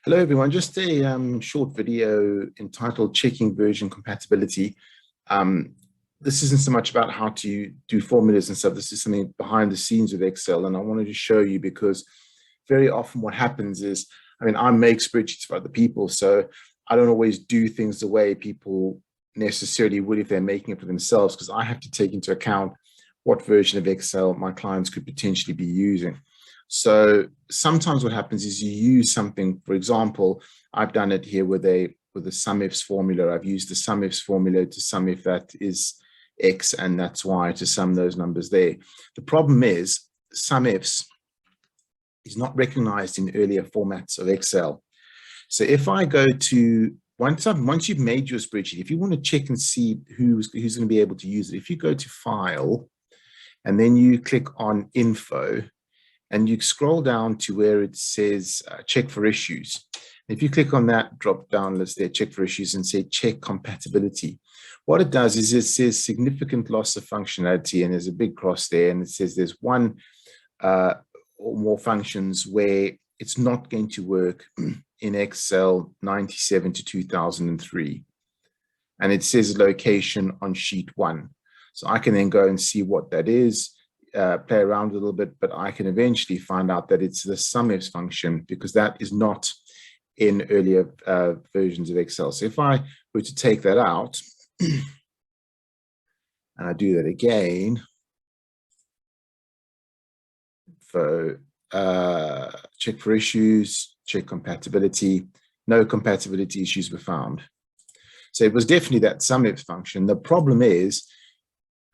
Hello, everyone. Just a short video entitled Checking Version Compatibility. This isn't so much about how to do formulas and stuff. This is something behind the scenes with Excel. And I wanted to show you because very often what happens is, I make spreadsheets for other people. So I don't always do things the way people necessarily would if they're making it for themselves, because I have to take into account what version of Excel my clients could potentially be using. So sometimes what happens is you use something. For example, I've done it here with the SUMIFS formula. I've used the SUMIFS formula to sum if that is X and that's Y to sum those numbers there. The problem is SUMIFS is not recognized in earlier formats of Excel. So if I go to, once you've made your spreadsheet, if you want to check and see who's going to be able to use it, if you go to File and then you click on Info, and you scroll down to where it says check for issues. If you click on that drop down list there, check for issues, and say check compatibility. What it does is it says significant loss of functionality, and there's a big cross there, and it says there's one or more functions where it's not going to work in Excel 97 to 2003. And it says location on sheet 1. So I can then go and see what that is. Play around a little bit, but I can eventually find out that it's the SUMIFS function, because that is not in earlier versions of Excel. So if I were to take that out and I do that again, so check for issues, check compatibility, no compatibility issues were found. So it was definitely that SUMIFS function. The problem is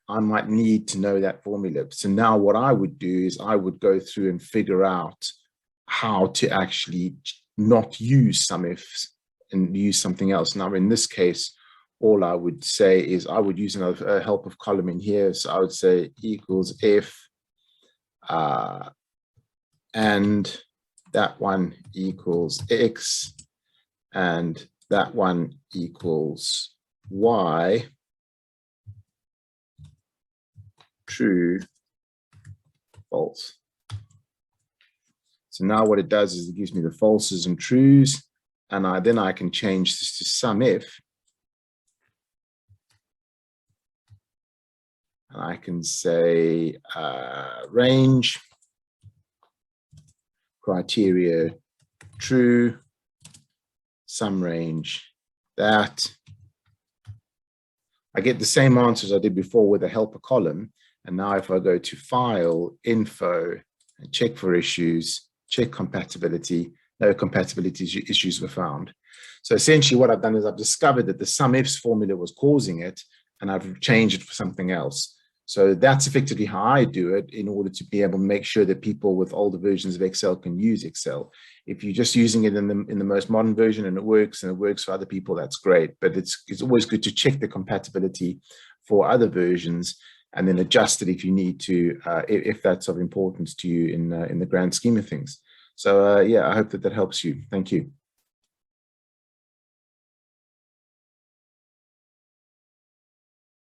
I might need to know that formula. So now what I would do is I would go through and figure out how to actually not use SUMIFS and use something else. Now, in this case, all I would say is I would use another help of column in here. So I would say equals F, and that one equals X, and that one equals Y. True, false. So now what it does is it gives me the falses and trues, and then I can change this to SUMIF, and I can say range, criteria, true, sum range, that. I get the same answers I did before with a helper column. And now if I go to File, Info, and check for issues, check compatibility, no compatibility issues were found. So essentially what I've done is I've discovered that the SUMIFS formula was causing it, and I've changed it for something else. So that's effectively how I do it in order to be able to make sure that people with older versions of Excel can use Excel. If you're just using it in the most modern version and it works for other people, that's great. But it's always good to check the compatibility for other versions and then adjust it if you need to, if that's of importance to you in the grand scheme of things. So yeah, I hope that helps you. Thank you.